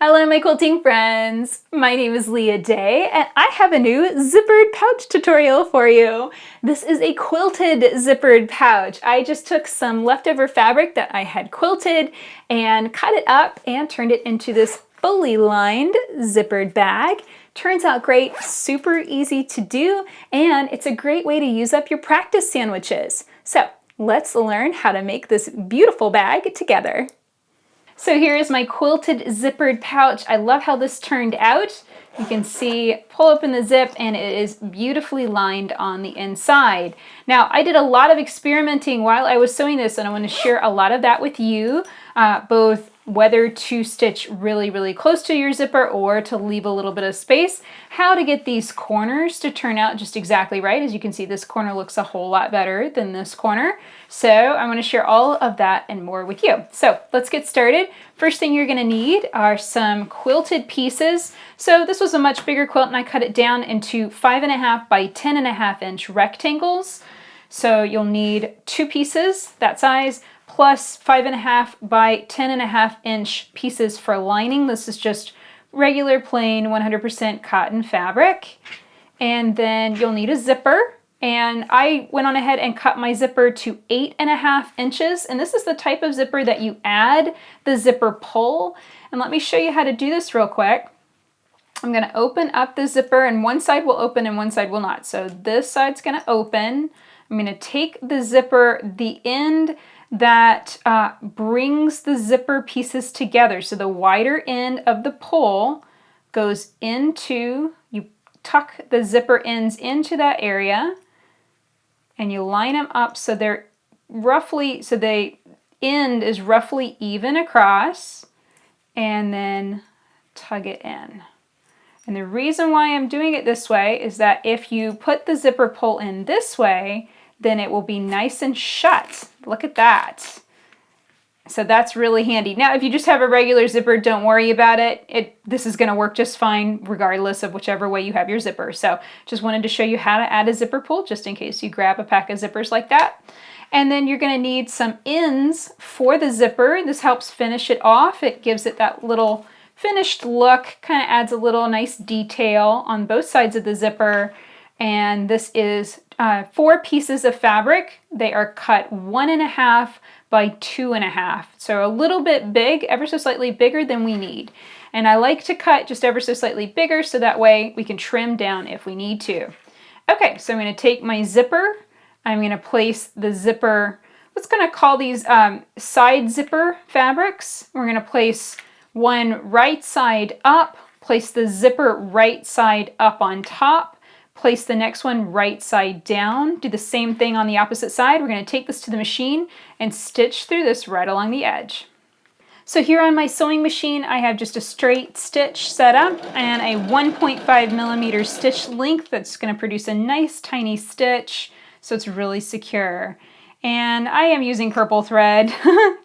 Hello my quilting friends! My name is Leah Day and I have a new zippered pouch tutorial for you. This is a quilted zippered pouch. I just took some leftover fabric that I had quilted and cut it up and turned it into this fully lined zippered bag. Turns out great, super easy to do, and it's a great way to use up your practice sandwiches. So let's learn how to make this beautiful bag together. So here is my quilted zippered pouch. I love how this turned out. You can see, pull open the zip and it is beautifully lined on the inside. Now, I did a lot of experimenting while I was sewing this and I want to share a lot of that with you, both whether to stitch really close to your zipper or to leave a little bit of space, how to get these corners to turn out just exactly right. As you can see, this corner looks a whole lot better than this corner. So I'm going to share all of that and more with you. So let's get started. First thing you're going to need are some quilted pieces. So this was a much bigger quilt and I cut it down into 5.5 by 10.5 inch rectangles. So you'll need 2 pieces that size, plus 5.5 by 10.5 inch pieces for lining. This is just regular plain 100% cotton fabric. And then you'll need a zipper. And I went on ahead and cut my zipper to 8.5 inches. And this is the type of zipper that you add the zipper pull. And let me show you how to do this real quick. I'm going to open up the zipper and one side will open and one side will not. So this side's going to open. I'm going to take the zipper, the end that brings the zipper pieces together. So the wider end of the pull goes into, you tuck the zipper ends into that area and you line them up so they're roughly, so the end is roughly even across, and then tug it in. And the reason why I'm doing it this way is that if you put the zipper pull in this way, then it will be nice and shut. Look at that. So that's really handy. Now, if you just have a regular zipper, don't worry about it. This is gonna work just fine regardless of whichever way you have your zipper. So just wanted to show you how to add a zipper pull just in case you grab a pack of zippers like that. And then you're gonna need some ends for the zipper. This helps finish it off. It gives it that little finished look, kind of adds a little nice detail on both sides of the zipper. And this is 4 pieces of fabric. They are cut 1.5 by 2.5. So a little bit big, ever so slightly bigger than we need. And I like to cut just ever so slightly bigger so that way we can trim down if we need to. Okay, so I'm going to take my zipper. I'm going to place the zipper, let's kind of call these side zipper fabrics. We're going to place one right side up, place the zipper right side up on top, place the next one right side down, do the same thing on the opposite side. We're going to take this to the machine and stitch through this right along the edge. So here on my sewing machine, I have just a straight stitch set up and a 1.5 millimeter stitch length that's going to produce a nice tiny stitch, so it's really secure. And I am using purple thread,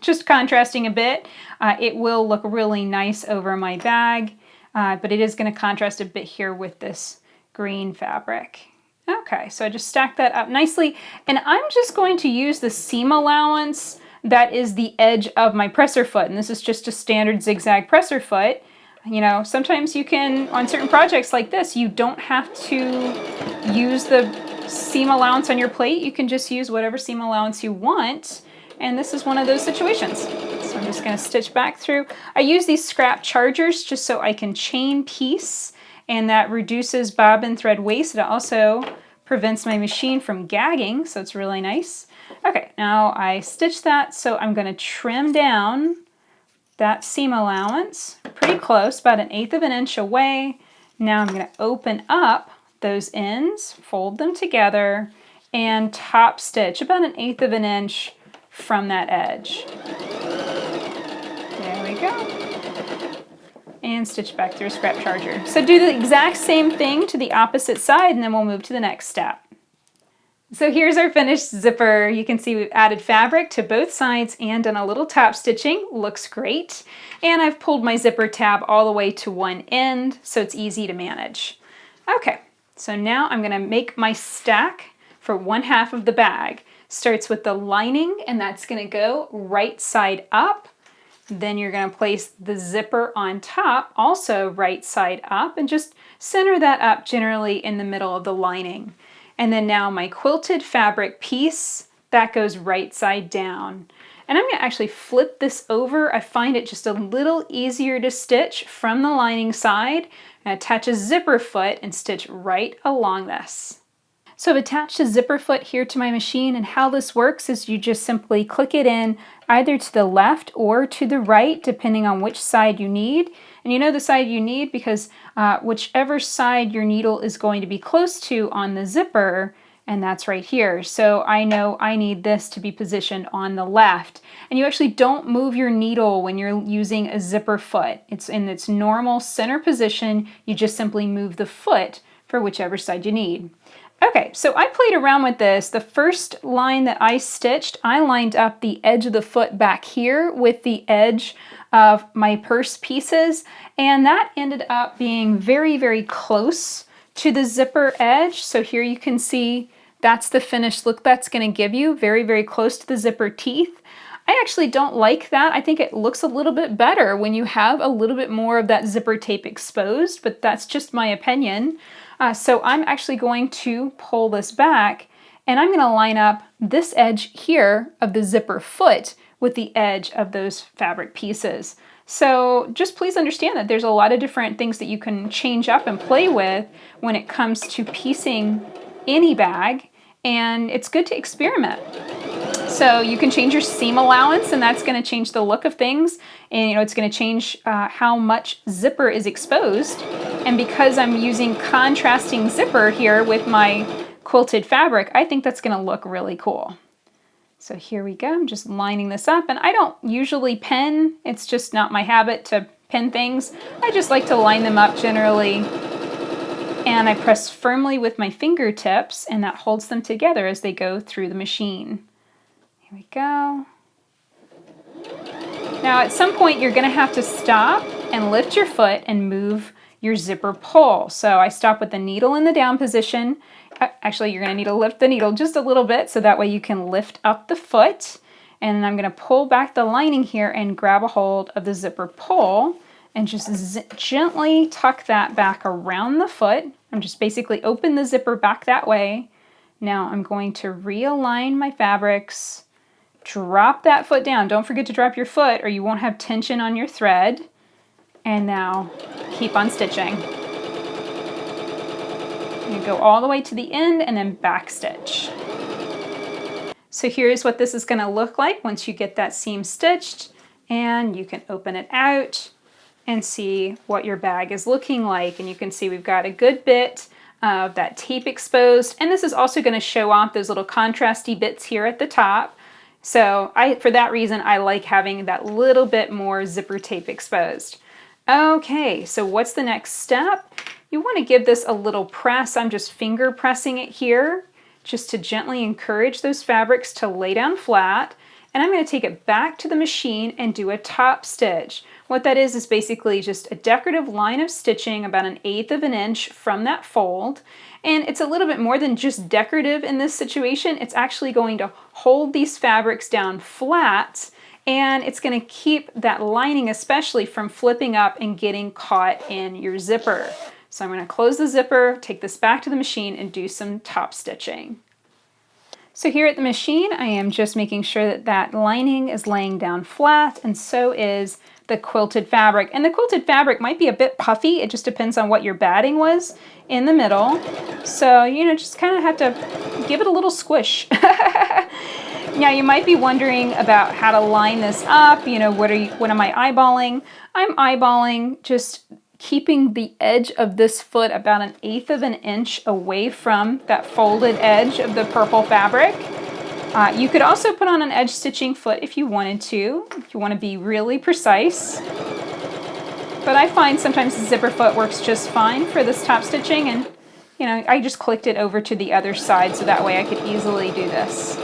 just contrasting a bit. It will look really nice over my bag, but it is going to contrast a bit here with this green fabric. Okay, so I just stacked that up nicely, and I'm just going to use the seam allowance that is the edge of my presser foot, and this is just a standard zigzag presser foot. You know, sometimes you can, on certain projects like this, you don't have to use the seam allowance on your plate. You can just use whatever seam allowance you want, and this is one of those situations. So I'm just going to stitch back through. I use these scrap chargers just so I can chain piece, and that reduces bobbin thread waste. It also prevents my machine from gagging, so it's really nice. Okay, now I stitch that, so I'm going to trim down that seam allowance pretty close, about 1/8 of an inch away. Now I'm going to open up those ends, fold them together, and top stitch about 1/8 of an inch from that edge. There we go. And stitch back through a scrap charger. So do the exact same thing to the opposite side, and then we'll move to the next step. So here's our finished zipper. You can see we've added fabric to both sides and done a little top stitching. Looks great. And I've pulled my zipper tab all the way to one end, so it's easy to manage. Okay, so now I'm gonna make my stack for 1/2 of the bag. Starts with the lining, and that's gonna go right side up. Then you're going to place the zipper on top, also right side up, and just center that up generally in the middle of the lining. And then now my quilted fabric piece, that goes right side down. And I'm going to actually flip this over. I find it just a little easier to stitch from the lining side, and attach a zipper foot and stitch right along this. So I've attached a zipper foot here to my machine, and how this works is you just simply click it in either to the left or to the right, depending on which side you need. And you know the side you need because whichever side your needle is going to be close to on the zipper, and that's right here. So I know I need this to be positioned on the left. And you actually don't move your needle when you're using a zipper foot. It's in its normal center position. You just simply move the foot for whichever side you need. Okay, so I played around with this. The first line that I stitched, I lined up the edge of the foot back here with the edge of my purse pieces, and that ended up being very, very close to the zipper edge. So here you can see that's the finished look that's going to give you, very, very close to the zipper teeth. I actually don't like that. I think it looks a little bit better when you have a little bit more of that zipper tape exposed, but that's just my opinion. So I'm actually going to pull this back, and I'm going to line up this edge here of the zipper foot with the edge of those fabric pieces. So just please understand that there's a lot of different things that you can change up and play with when it comes to piecing any bag, and it's good to experiment. So you can change your seam allowance, and that's going to change the look of things, and it's going to change how much zipper is exposed. And because I'm using contrasting zipper here with my quilted fabric, I think that's going to look really cool. So here we go. I'm just lining this up, and I don't usually pin. It's just not my habit to pin things. I just like to line them up generally. And I press firmly with my fingertips, and that holds them together as they go through the machine. Here we go. Now at some point you're going to have to stop and lift your foot and move your zipper pull. So I stop with the needle in the down position. Actually, you're going to need to lift the needle just a little bit so that way you can lift up the foot. And I'm going to pull back the lining here and grab a hold of the zipper pull and just gently tuck that back around the foot. I'm just basically open the zipper back that way. Now I'm going to realign my fabrics, drop that foot down. Don't forget to drop your foot or you won't have tension on your thread. And now keep on stitching. You go all the way to the end and then back stitch. So here's what this is going to look like once you get that seam stitched, and you can open it out and see what your bag is looking like. And you can see we've got a good bit of that tape exposed, and this is also going to show off those little contrasty bits here at the top. So for that reason, I like having that little bit more zipper tape exposed. Okay, so what's the next step? You want to give this a little press. I'm just finger pressing it here just to gently encourage those fabrics to lay down flat. And I'm going to take it back to the machine and do a top stitch. What that is basically just a decorative line of stitching about 1/8 of an inch from that fold. And it's a little bit more than just decorative in this situation. It's actually going to hold these fabrics down flat, and it's going to keep that lining especially from flipping up and getting caught in your zipper. So I'm going to close the zipper, take this back to the machine, and do some top stitching. So here at the machine, I am just making sure that that lining is laying down flat, and so is the quilted fabric. And the quilted fabric might be a bit puffy. It just depends on what your batting was in the middle. So, just kind of have to give it a little squish. Now, you might be wondering about how to line this up. What am I eyeballing? I'm eyeballing just keeping the edge of this foot about 1/8 of an inch away from that folded edge of the purple fabric. You could also put on an edge stitching foot if you wanted to, if you want to be really precise. But I find sometimes the zipper foot works just fine for this top stitching, and I just clicked it over to the other side so that way I could easily do this.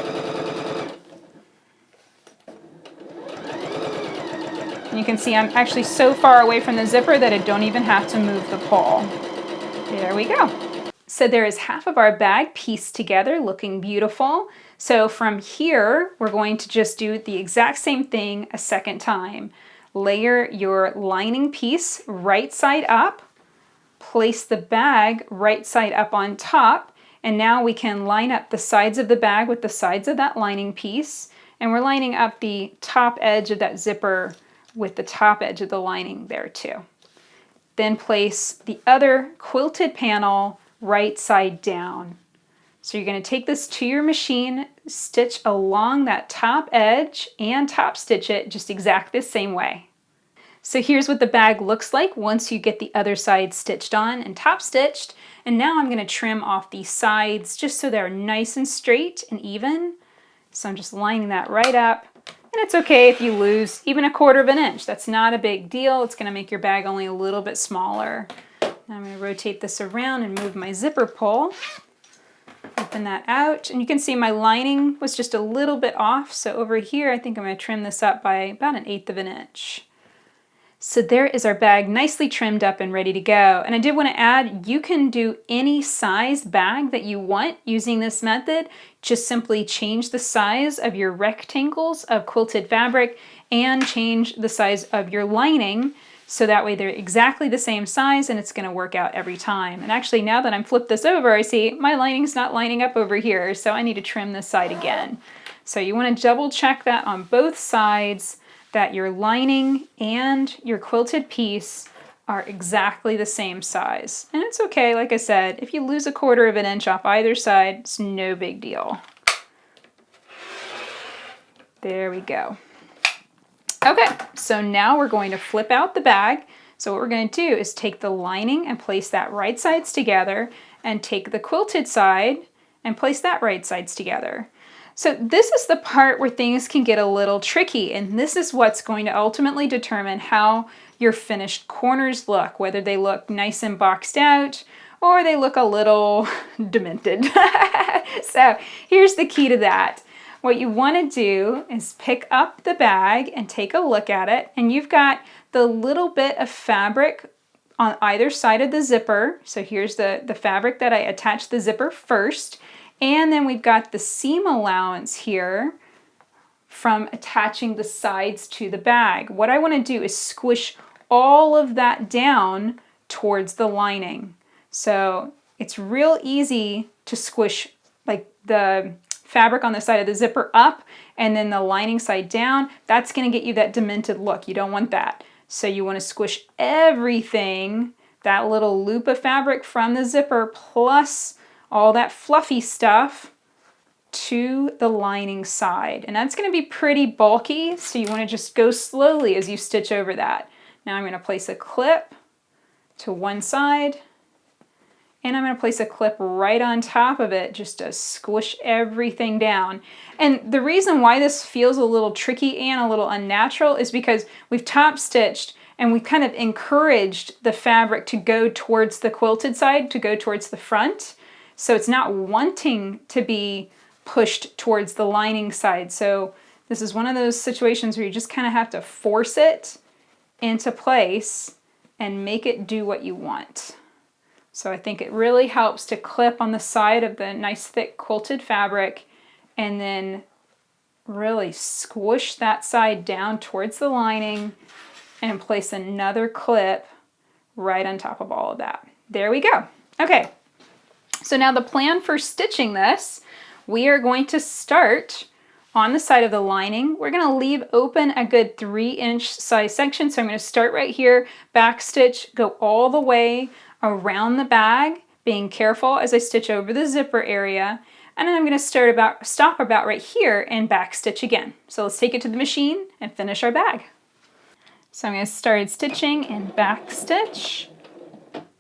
And you can see I'm actually so far away from the zipper that I don't even have to move the pole. There we go. So there is half of our bag pieced together, looking beautiful. So from here, we're going to just do the exact same thing a second time. layer your lining piece right side up, place the bag right side up on top, and now we can line up the sides of the bag with the sides of that lining piece, and we're lining up the top edge of that zipper with the top edge of the lining there too. Then place the other quilted panel right side down. So you're going to take this to your machine, stitch along that top edge and top stitch it just exactly the same way. So here's what the bag looks like once you get the other side stitched on and top stitched. And now I'm going to trim off the sides just so they're nice and straight and even. So I'm just lining that right up. And it's okay if you lose even 1/4 inch. That's not a big deal. It's going to make your bag only a little bit smaller. Now I'm going to rotate this around and move my zipper pull. Open that out, and you can see my lining was just a little bit off, so over here I think I'm going to trim this up by about 1/8 inch. So there is our bag nicely trimmed up and ready to go. And I did want to add, you can do any size bag that you want using this method. Just simply change the size of your rectangles of quilted fabric and change the size of your lining, so that way they're exactly the same size and it's going to work out every time. And actually, now that I'm flipped this over, I see my lining's not lining up over here, so I need to trim this side again. So you want to double check that on both sides, that your lining and your quilted piece are exactly the same size. And it's okay, like I said, if you lose 1/4 inch off either side, it's no big deal. There we go. Okay, so now we're going to flip out the bag. So what we're going to do is take the lining and place that right sides together, and take the quilted side and place that right sides together. So this is the part where things can get a little tricky, and this is what's going to ultimately determine how your finished corners look, whether they look nice and boxed out or they look a little demented. So here's the key to that. What you want to do is pick up the bag and take a look at it, and you've got the little bit of fabric on either side of the zipper. So here's the fabric that I attached the zipper first, and then we've got the seam allowance here from attaching the sides to the bag. What I want to do is squish all of that down towards the lining. So it's real easy to squish like the fabric on the side of the zipper up and then the lining side down. That's going to get you that demented look. You don't want that. So you want to squish everything, that little loop of fabric from the zipper plus all that fluffy stuff, to the lining side. And that's going to be pretty bulky, so you want to just go slowly as you stitch over that. Now I'm going to place a clip to one side, and I'm going to place a clip right on top of it just to squish everything down. And the reason why this feels a little tricky and a little unnatural is because we've top stitched and we've kind of encouraged the fabric to go towards the quilted side, to go towards the front. So it's not wanting to be pushed towards the lining side. So this is one of those situations where you just kind of have to force it into place and make it do what you want. So I think it really helps to clip on the side of the nice thick quilted fabric and then really squish that side down towards the lining and place another clip right on top of all of that. There we go. Okay, so now the plan for stitching this, we are going to start on the side of the lining. We're going to leave open a good 3-inch size section. So I'm going to start right here, back stitch, go all the way around the bag, being careful as I stitch over the zipper area. And then I'm going to stop about right here and back stitch again. So let's take it to the machine and finish our bag. So I'm going to start stitching and back stitch,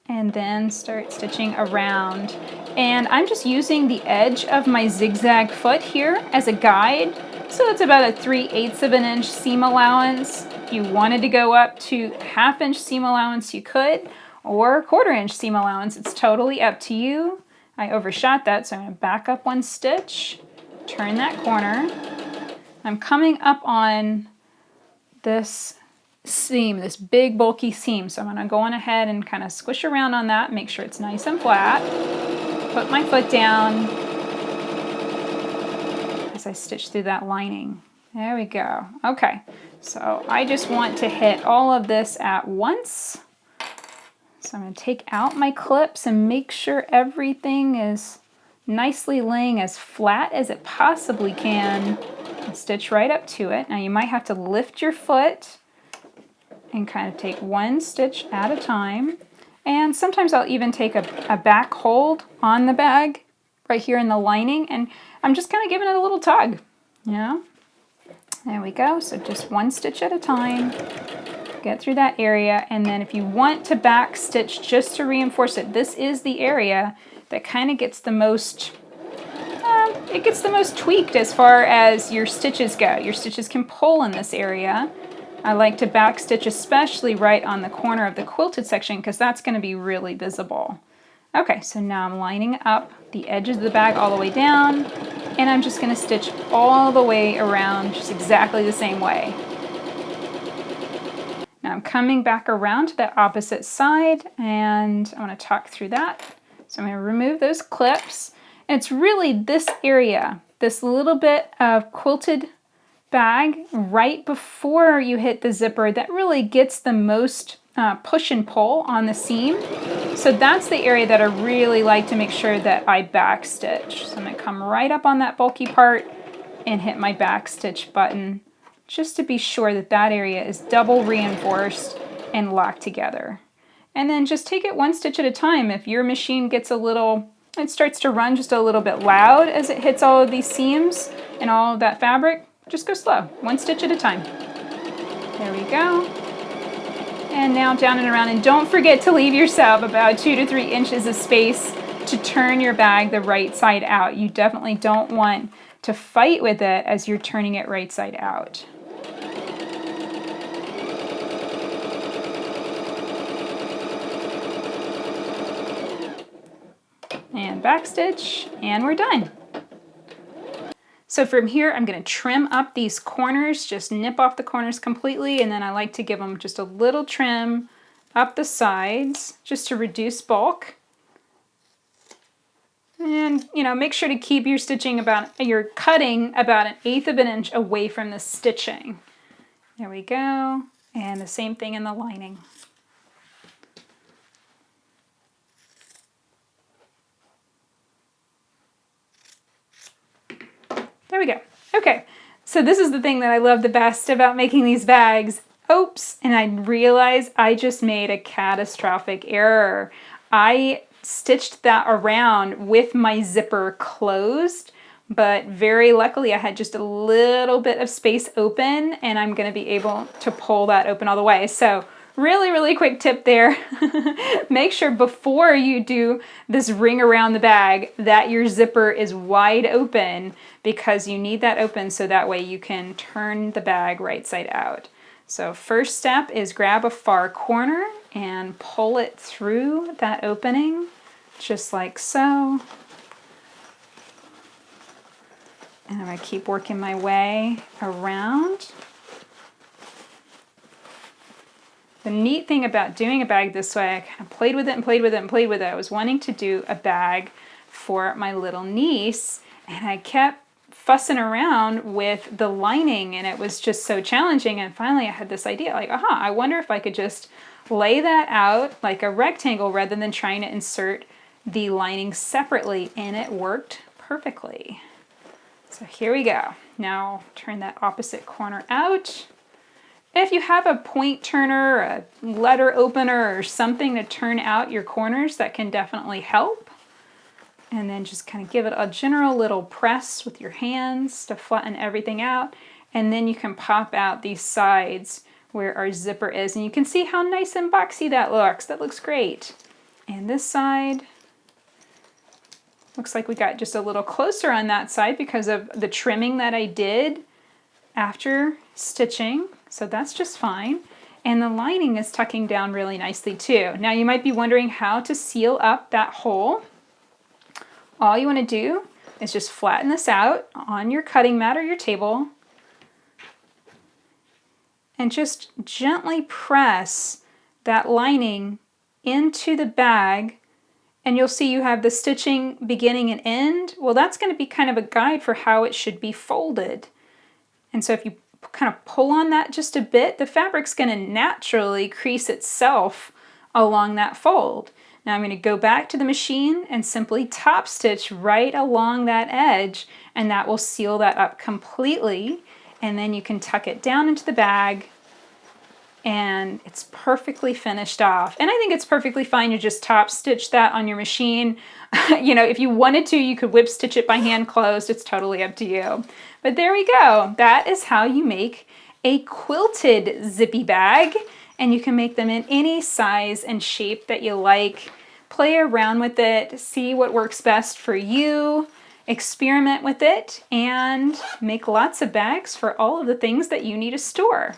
and then start stitching around. And I'm just using the edge of my zigzag foot here as a guide. So it's about a 3/8 inch seam allowance. If you wanted to go up to 1/2 inch seam allowance, you could, or 1/4 inch seam allowance. It's totally up to you. I overshot that, so I'm going to back up one stitch, turn that corner. I'm coming up on this seam, this big bulky seam, so I'm going to go on ahead and kind of squish around on that, make sure it's nice and flat. Put my foot down as I stitch through that lining. There we go. Okay, So I just want to hit all of this at once. So I'm going to take out my clips and make sure everything is nicely laying as flat as it possibly can. And stitch right up to it. Now you might have to lift your foot and kind of take one stitch at a time. And sometimes I'll even take a back hold on the bag right here in the lining, and I'm just kind of giving it a little tug, you know? There we go. So just one stitch at a time. Get through that area, and then if you want to back stitch just to reinforce it, this is the area that kind of gets the most, it gets the most tweaked as far as your stitches go. Your stitches can pull in this area. I like to back stitch especially right on the corner of the quilted section because that's going to be really visible. Okay, so now I'm lining up the edges of the bag all the way down, and I'm just going to stitch all the way around just exactly the same way. Now I'm coming back around to the opposite side, and I want to talk through that. So I'm going to remove those clips. And it's really this area, this little bit of quilted bag right before you hit the zipper that really gets the most push and pull on the seam. So that's the area that I really like to make sure that I back stitch. So I'm going to come right up on that bulky part and hit my back stitch button, just to be sure that that area is double reinforced and locked together. And then just take it one stitch at a time. If your machine gets a little, it starts to run just a little bit loud as it hits all of these seams and all of that fabric, just go slow, one stitch at a time. There we go. And now down and around, and don't forget to leave yourself about 2 to 3 inches of space to turn your bag the right side out. You definitely don't want to fight with it as you're turning it right side out. And back stitch, and we're done. So from here, I'm going to trim up these corners, just nip off the corners completely, and then I like to give them just a little trim up the sides just to reduce bulk. And, you know, make sure to keep your stitching your cutting about 1/8 of an inch away from the stitching. There we go. And the same thing in the lining. There we go. Okay, so this is the thing that I love the best about making these bags. Oops, and I realized I just made a catastrophic error. I stitched that around with my zipper closed, but very luckily I had just a little bit of space open, and I'm going to be able to pull that open all the way. So really quick tip there. Make sure before you do this ring around the bag that your zipper is wide open, because you need that open so that way you can turn the bag right side out. So first step is grab a far corner and pull it through that opening, just like so. And I'm going to keep working my way around. The neat thing about doing a bag this way, I kind of played with it and played with it and played with it. I was wanting to do a bag for my little niece, and I kept fussing around with the lining, and it was just so challenging. And finally I had this idea, like, aha, I wonder if I could just lay that out like a rectangle rather than trying to insert the lining separately, and it worked perfectly. So here we go. Now turn that opposite corner out. If you have a point turner, a letter opener, or something to turn out your corners, that can definitely help. And then just kind of give it a general little press with your hands to flatten everything out. And then you can pop out these sides where our zipper is. And you can see how nice and boxy that looks. That looks great. And this side, looks like we got just a little closer on that side because of the trimming that I did after stitching. So that's just fine. And the lining is tucking down really nicely too. Now you might be wondering how to seal up that hole. All you want to do is just flatten this out on your cutting mat or your table and just gently press that lining into the bag, and you'll see you have the stitching beginning and end. Well, that's going to be kind of a guide for how it should be folded. And so if you kind of pull on that just a bit, the fabric's going to naturally crease itself along that fold. Now I'm going to go back to the machine and simply top stitch right along that edge, and that will seal that up completely. And then you can tuck it down into the bag and it's perfectly finished off. And I think it's perfectly fine to just top stitch that on your machine. You know, if you wanted to, you could whip stitch it by hand closed. It's totally up to you. But there we go. That is how you make a quilted zippy bag. And you can make them in any size and shape that you like. Play around with it, see what works best for you, experiment with it, and make lots of bags for all of the things that you need to store.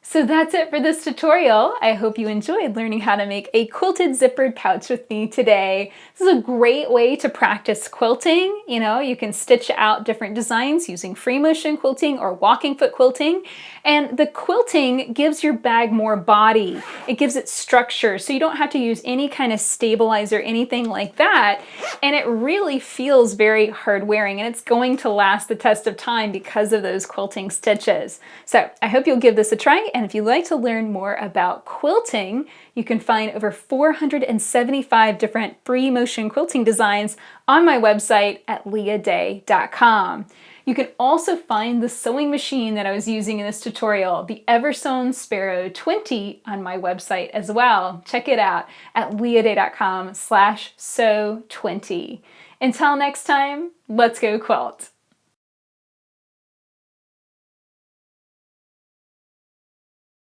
So that's it for this tutorial. I hope you enjoyed learning how to make a quilted zippered pouch with me today. This is a great way to practice quilting. You know, you can stitch out different designs using free motion quilting or walking foot quilting. And the quilting gives your bag more body. It gives it structure, so you don't have to use any kind of stabilizer, anything like that. And it really feels very hard wearing, and it's going to last the test of time because of those quilting stitches. So I hope you'll give this a try. And if you'd like to learn more about quilting, you can find over 475 different free motion quilting designs on my website at leahday.com. You can also find the sewing machine that I was using in this tutorial, the Eversewn Sparrow 20, on my website as well. Check it out at leahday.com/sew20. Until next time, let's go quilt.